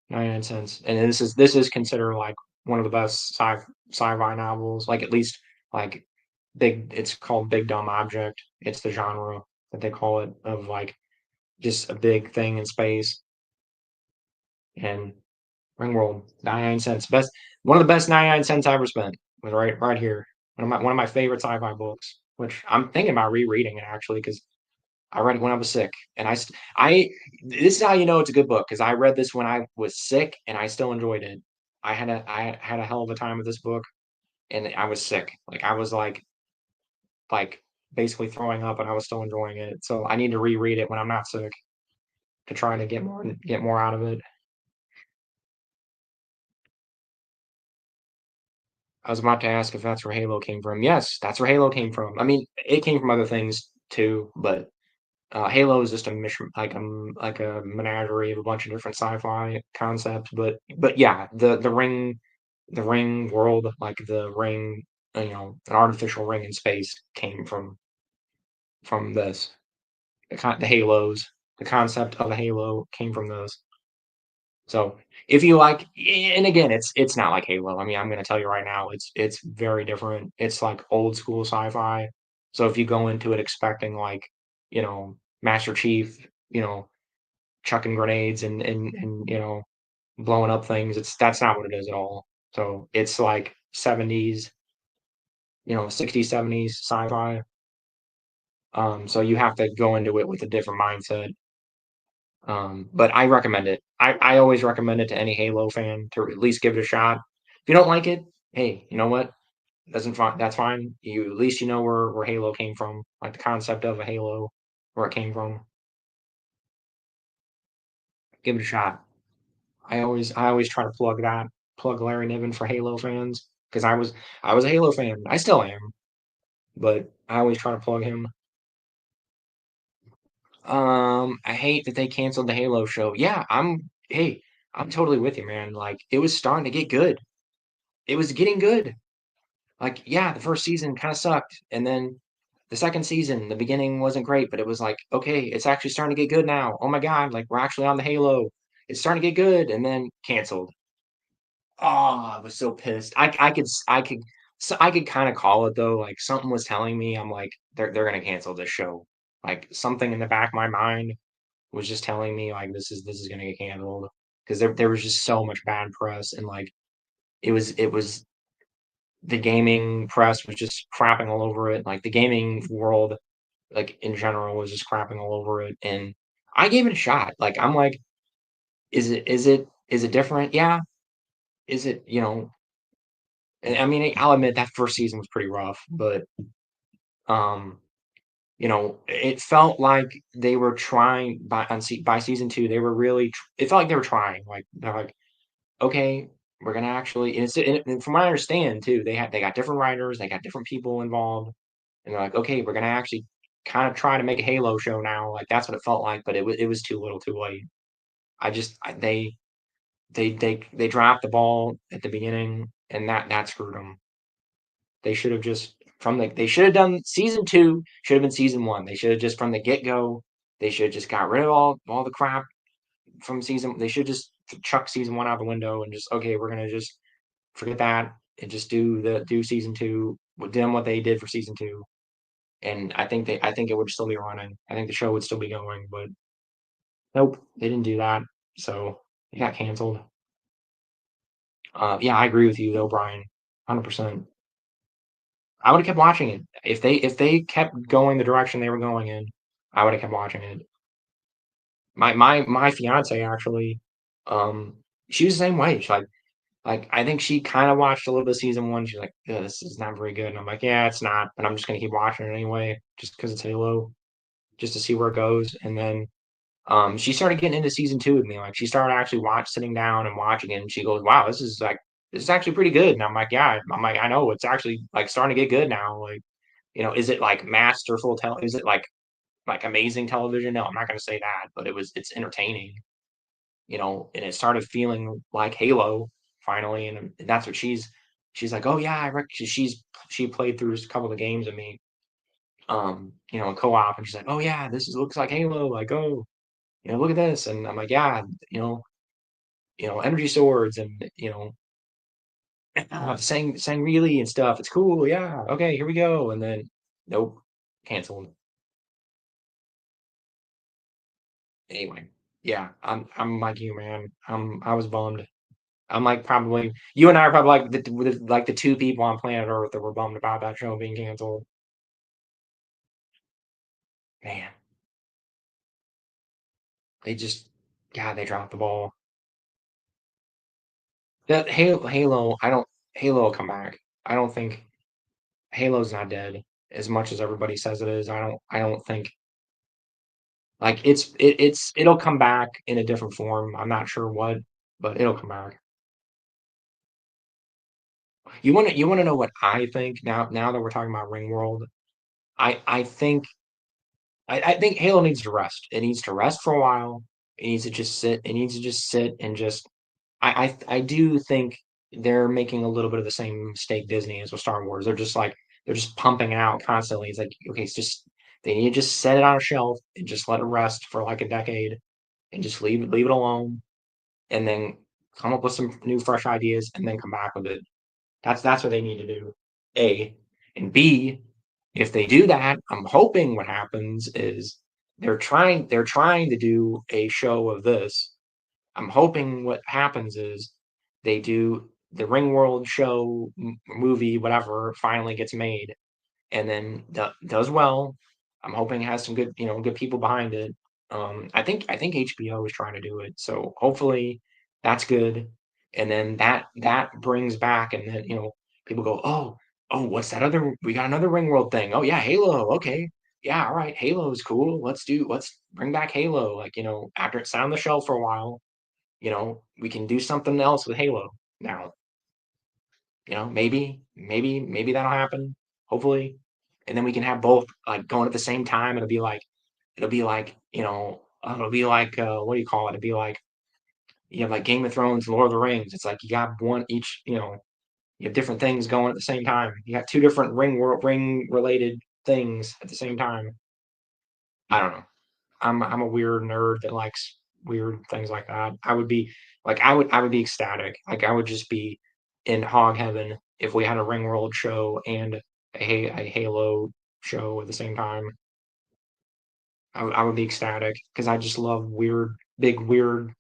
99 cents. And this is considered like one of the best sci-fi novels, like at least like big it's called Big Dumb Object. It's the genre that they call it of like just a big thing in space. And Ringworld, 99 cents. Best one of the best 99 cents I ever spent was right here. One of my favorite sci-fi books, which I'm thinking about rereading it actually because I read it when I was sick, and I this is how you know it's a good book because I read this when I was sick and I still enjoyed it. I had a hell of a time with this book, and I was sick. Like I was like basically throwing up, and I was still enjoying it. So I need to reread it when I'm not sick to try to get more out of it. I was about to ask if that's where Halo came from. Yes, that's where Halo came from. I mean, it came from other things too, but Halo is just a mission, like a menagerie of a bunch of different sci-fi concepts. But yeah, the ring world, like the ring, an artificial ring in space came from this. The Halos, the concept of a Halo came from those. So if you like, and again, it's not like Halo. I mean, I'm gonna tell you right now, it's very different. It's like old school sci-fi. So if you go into it expecting like, Master Chief, you know, chucking grenades and blowing up things, that's not what it is at all. So it's like 70s, 60s, 70s sci-fi. So you have to go into it with a different mindset. But I recommend it. I always recommend it to any Halo fan to at least give it a shot. If you don't like it, hey, you know what? Doesn't fine. That's fine. At least you know where Halo came from, like the concept of a Halo, where it came from. Give it a shot. I always try to plug Larry Niven for Halo fans because I was a Halo fan. I still am, but I always try to plug him. I hate that they canceled the Halo show. Yeah, hey, I'm totally with you, man. Like it was starting to get good. It was getting good. Like, yeah, the first season kind of sucked, and then the second season, the beginning wasn't great, but it was like, okay, it's actually starting to get good now. Oh my God, like we're actually on the Halo. It's starting to get good, and then canceled. Oh, I was so pissed. I could kind of call it though. Like something was telling me, I'm like, they're gonna cancel this show. Like something in the back of my mind was just telling me like this is gonna get canceled because there was just so much bad press and like it was the gaming press was just crapping all over it. Like the gaming world, like in general, was just crapping all over it. And I gave it a shot. Like I'm like, is it different? Yeah. Is it, I mean, I'll admit that first season was pretty rough, but um it felt like they were trying by season 2, they were really it felt like they were trying, like, they're like, "Okay, we're gonna actually," and from what I understand too, they got different writers, they got different people involved, and they're like, "Okay, we're gonna actually kinda try to make a Halo show now," like, that's what it felt like, but it was too little too late. I just I they dropped the ball at the beginning, and that screwed them. They should have just they should have done season 2 should have been season 1. They should have just from the get-go, they should have just got rid of all the crap from season they should just chuck season 1 out the window and just, "Okay, we're gonna just forget that and just do season 2 with them what they did for season 2." And I think it would still be running. I think the show would still be going, but nope, they didn't do that. So it got canceled. Yeah, I agree with you though, Brian. 100%. I would have kept watching it. If they kept going the direction they were going in, I would have kept watching it. My fiance actually, um, she was the same way. She's like I think she kind of watched a little bit of season 1. She's like, "Yeah, this is not very good." And I'm like, "Yeah, it's not, but I'm just gonna keep watching it anyway, just because it's Halo, just to see where it goes." And then she started getting into season 2 with me. Like she started actually sitting down and watching it, and she goes, "Wow, this is actually pretty good." And I'm like, "Yeah." I'm like, "I know it's actually like starting to get good now." Like, is it like masterful is it like amazing television? No, I'm not gonna say that, but it's entertaining, and it started feeling like Halo finally, and that's what she's like, "Oh yeah, she played through a couple of the games with me, in co-op, and she's like, "Oh yeah, looks like Halo, like, oh, look at this," and I'm like, "Yeah, energy swords and Sangreely and stuff. It's cool. Yeah, okay, here we go." And then nope, canceled. Anyway, yeah, I'm like you, man. I was bummed. I'm like probably you and I are probably like the two people on planet Earth that were bummed about that show being canceled. Man, they just God, they dropped the ball. That Halo, I don't Halo will come back. I don't think Halo's not dead as much as everybody says it is. I don't think like it'll come back in a different form. I'm not sure what, but it'll come back. You wanna know what I think now that we're talking about Ringworld? I think Halo needs to rest. It needs to rest for a while. It needs to just sit. It needs to just sit and just. I do think they're making a little bit of the same mistake Disney is with Star Wars. They're just pumping it out constantly. It's like okay, it's just they need to just set it on a shelf and just let it rest for like a decade and just leave it alone and then come up with some new fresh ideas and then come back with it. That's what they need to do. A and B, if they do that, I'm hoping what happens is they're trying to do a show of this. I'm hoping what happens is they do the Ringworld show movie, whatever, finally gets made and then does well. I'm hoping it has some good people behind it. I think HBO is trying to do it, so hopefully that's good. And then that brings back, and then people go, oh, what's that other? We got another Ringworld thing. Oh yeah, Halo. Okay, yeah, all right, Halo is cool. Let's bring back Halo. Like after it's sat on the shelf for a while, we can do something else with Halo now. Maybe that'll happen, hopefully. And then we can have both like going at the same time. It'll be like what do you call it? It'd be like you have like Game of Thrones, Lord of the Rings. It's like you got one each, you have different things going at the same time. You got two different ring related things at the same time. I don't know. I'm a weird nerd that likes weird things like that. I would be ecstatic. Like I would just be in hog heaven if we had a Ringworld show and a Halo show at the same time. I would be ecstatic because I just love big weird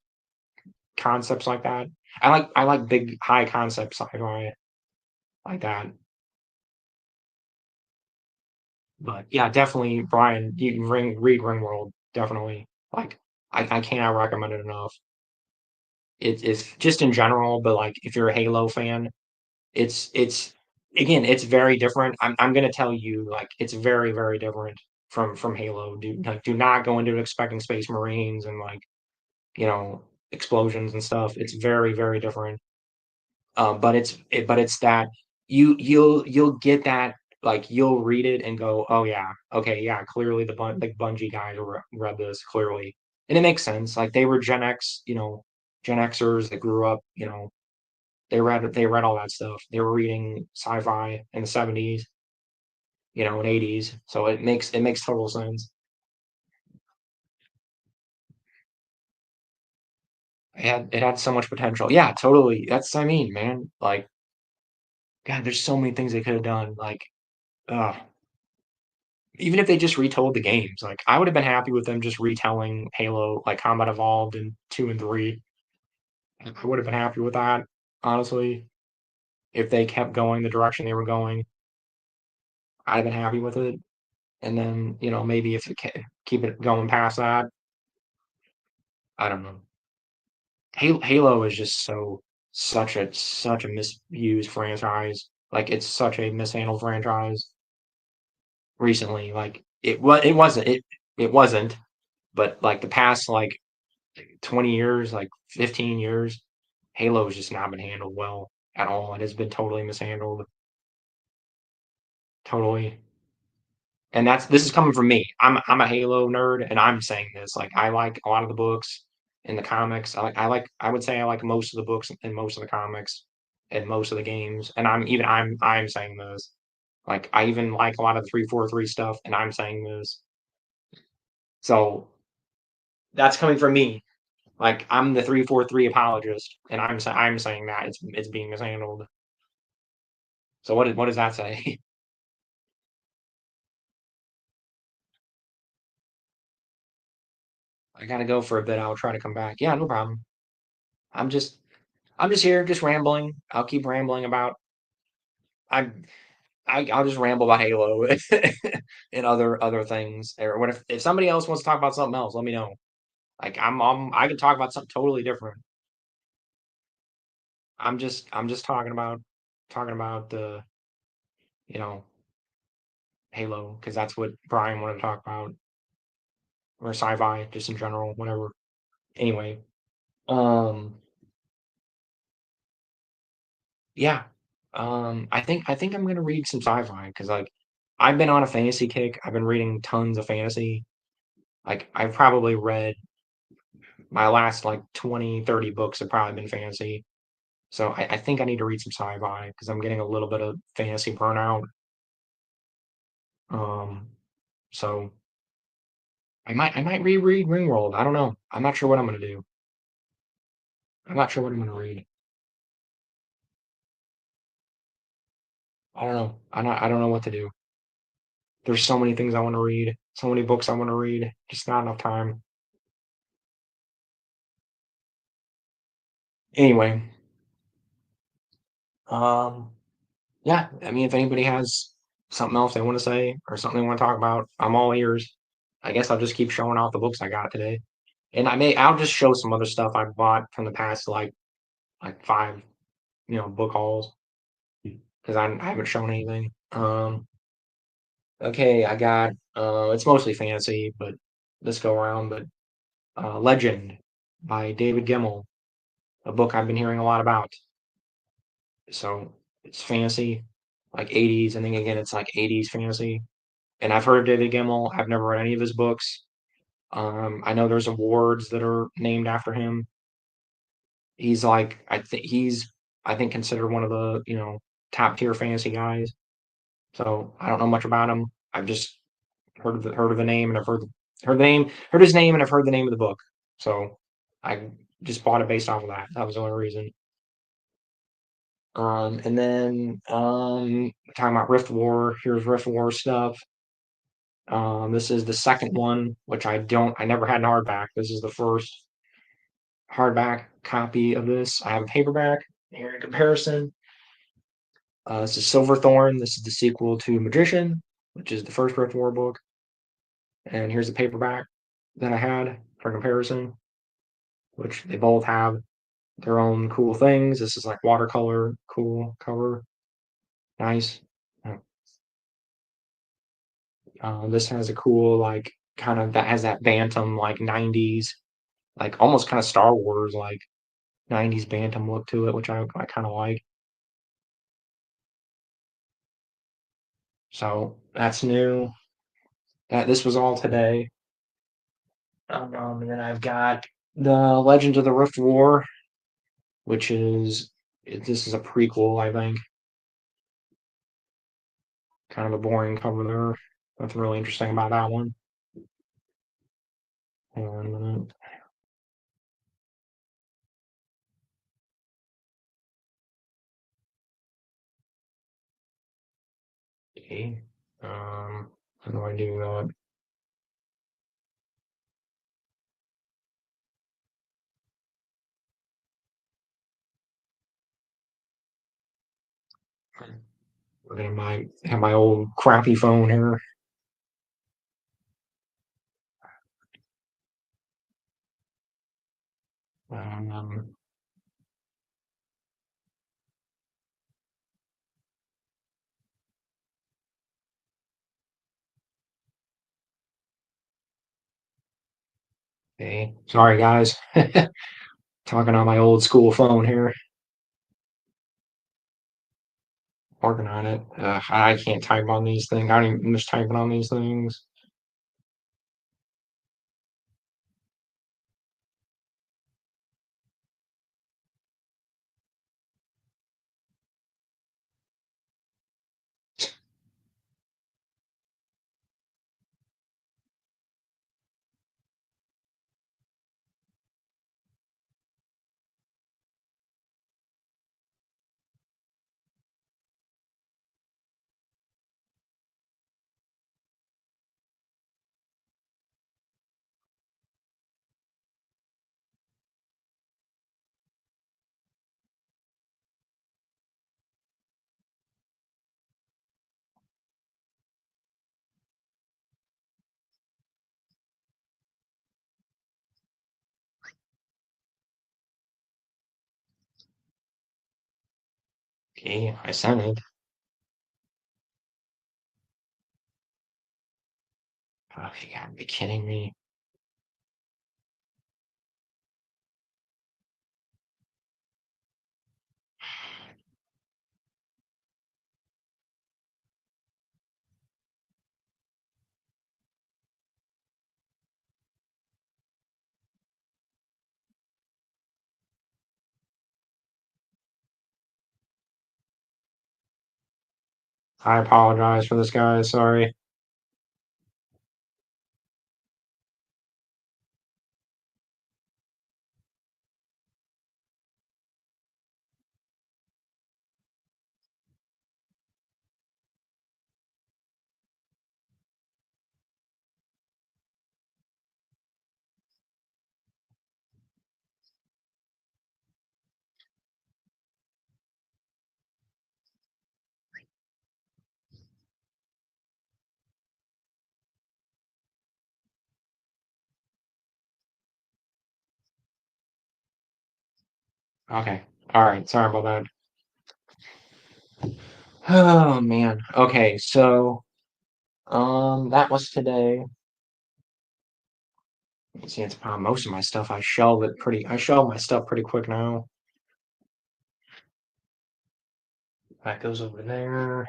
concepts like that. I like big high concept sci-fi like that. But yeah, definitely, Brian, you can read Ringworld, definitely. Like I cannot recommend it enough. It's just in general, but like if you're a Halo fan, it's again, it's very different. I'm gonna tell you, like it's very, very different from Halo. Do not go into it expecting Space Marines and like you know explosions and stuff. It's very very different. But it's that you'll get that like you'll read it and go, oh yeah, okay, yeah, clearly like Bungie guys read this clearly, and it makes sense. Like they were Gen X, Gen Xers that grew up, they read all that stuff. They were reading sci-fi in the 70s, and 80s, so it makes total sense. It had so much potential. Yeah, totally. That's I mean, man, like God, there's so many things they could have done. Like, uh even if they just retold the games, like I would have been happy with them just retelling Halo, like Combat Evolved in 2 and 3. I would have been happy with that, honestly. If they kept going the direction they were going, I'd have been happy with it. And then, maybe if keep it going past that, I don't know. Halo is just such a misused franchise. Like it's such a mishandled franchise recently. Like it wasn't, but like the past like 20 years, like 15 years, Halo has just not been handled well at all. It has been totally mishandled, totally. And this is coming from me. I'm a Halo nerd, and I'm saying this. Like I like a lot of the books and the comics. I would say I like most of the books and most of the comics and most of the games. And I'm saying this. Like I even like a lot of the 343 stuff, and I'm saying this. So that's coming from me. Like I'm the 343 apologist, and I'm saying that it's being mishandled. So what does that say? I gotta go for a bit. I'll try to come back. Yeah, no problem. I'm just I'm just here, just rambling. I'll keep rambling about I I'll just ramble about Halo and other things. Or what if somebody else wants to talk about something else? Let me know. Like I can talk about something totally different. I'm just talking about the you know Halo because that's what Brian wanted to talk about or sci-fi just in general, whatever. Anyway, um, yeah, I think I'm gonna read some sci-fi because like I've been on a fantasy kick. I've been reading tons of fantasy. Like I've probably read my last like 20, 30 books have probably been fantasy. So I think I need to read some sci-fi because I'm getting a little bit of fantasy burnout. Um, so I might reread Ringworld. I don't know. I'm not sure what I'm gonna do. I'm not sure what I'm gonna read. I don't know. I don't know what to do. There's so many things I want to read, so many books I want to read, just not enough time. Anyway, um, yeah, I mean, if anybody has something else they want to say or something they want to talk about, I'm all ears. I guess I'll just keep showing off the books I got today. And I'll just show some other stuff I bought from the past like five, book hauls because I haven't shown anything. Okay, I got it's mostly fantasy, but this go around, but Legend by David Gemmell, a book I've been hearing a lot about. So it's fantasy, like 80s. I think again it's like 80s fantasy. And I've heard of David Gemmell. I've never read any of his books. I know there's awards that are named after him. He's like I think considered one of the, top tier fantasy guys. So I don't know much about him. I've just heard of the name and I've heard his name and I've heard the name of the book. So I just bought it based off of that. That was the only reason. And then talking about Rift War, here's Rift War stuff. This is the second one, which I never had in hardback. This is the first hardback copy of this. I have a paperback here in comparison. This is Silverthorn. This is the sequel to Magician, which is the first Rift War book. And here's the paperback that I had for comparison, which they both have their own cool things. This is like watercolor, cool cover, nice. Uh, This has a cool like kind of that has that Bantam like 90s, like almost kind of Star Wars like 90s Bantam look to it, which I kind of like. So that's new. That this was all today. And then I've got the Legends of the Rift War, which is this is a prequel, I think. Kind of a boring cover there. Nothing really interesting about that one. And okay, how do I do that? We're gonna have my old crappy phone here. Um, okay, sorry guys, talking on my old school phone here, working on it. I can't type on these things. I don't even miss typing on these things. Okay, I sent it. Oh, you gotta be kidding me. I apologize for this, guys. Sorry. Okay. All right. Sorry about that. Oh man. Okay, so that was today. See, it's probably most of my stuff. I shelve my stuff pretty quick now. That goes over there.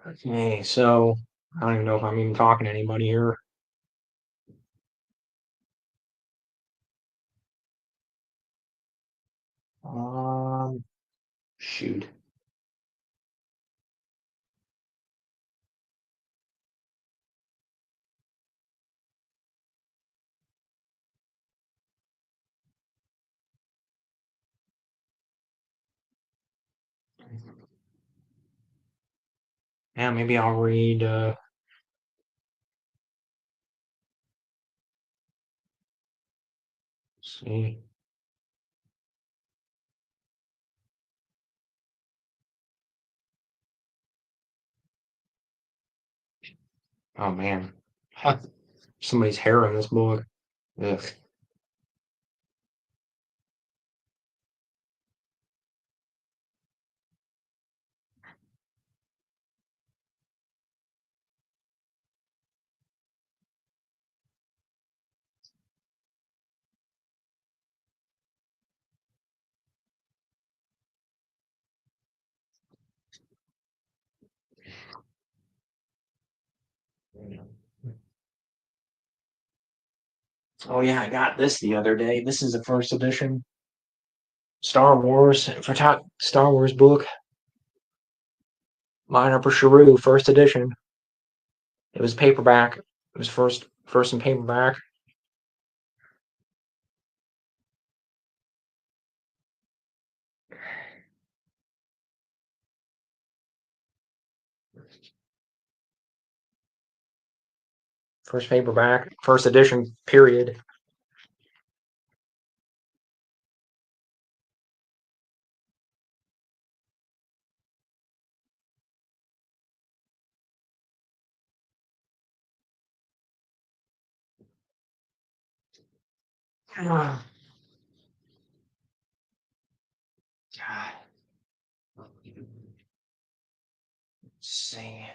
Okay, so I don't even know if I'm even talking to anybody here. Um, shoot. Yeah, maybe I'll read. See. Oh man. Huh. Somebody's hair in this book. Ugh. Oh yeah, I got this the other day. This is a first edition Star Wars book. Minor for Shrew, first edition. It was paperback. It was first in paperback. First paperback. First edition. Period. God. See.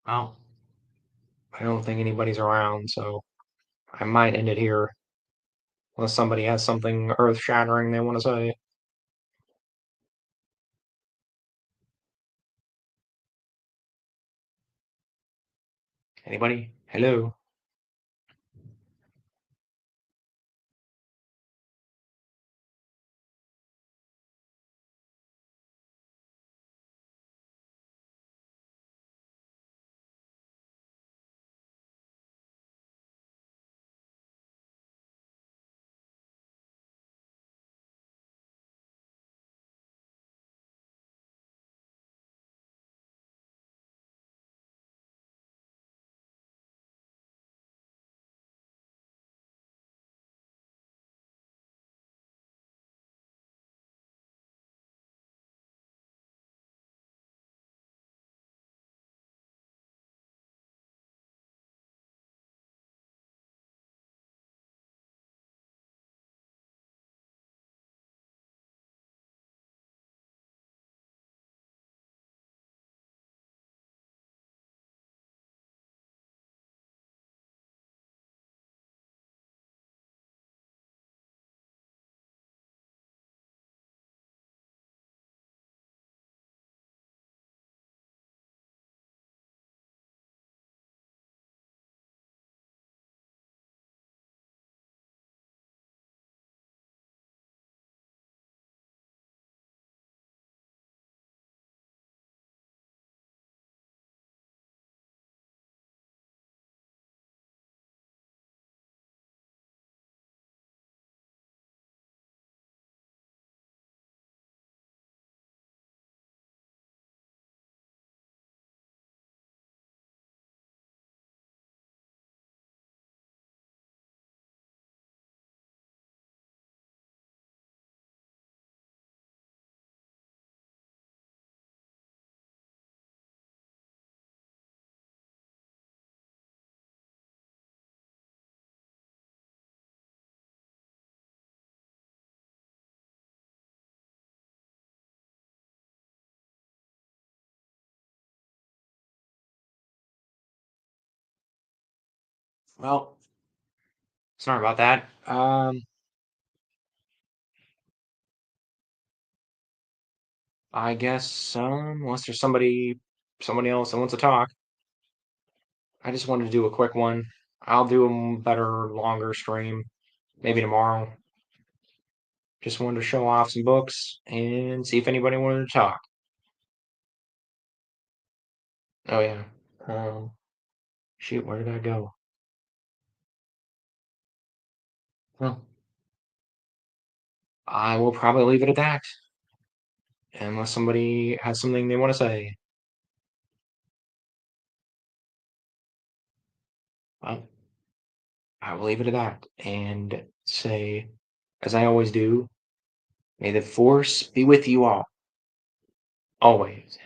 Well, I don't think anybody's around, so I might end it here unless somebody has something earth shattering they want to say. Anybody? Hello? Well, sorry about that. I guess unless there's somebody else that wants to talk, I just wanted to do a quick one. I'll do a better, longer stream maybe tomorrow. Just wanted to show off some books and see if anybody wanted to talk. Oh yeah. Um, Shoot, where did I go? Well, I will probably leave it at that, unless somebody has something they want to say. Well, I will leave it at that and say, as I always do, may the force be with you all, always.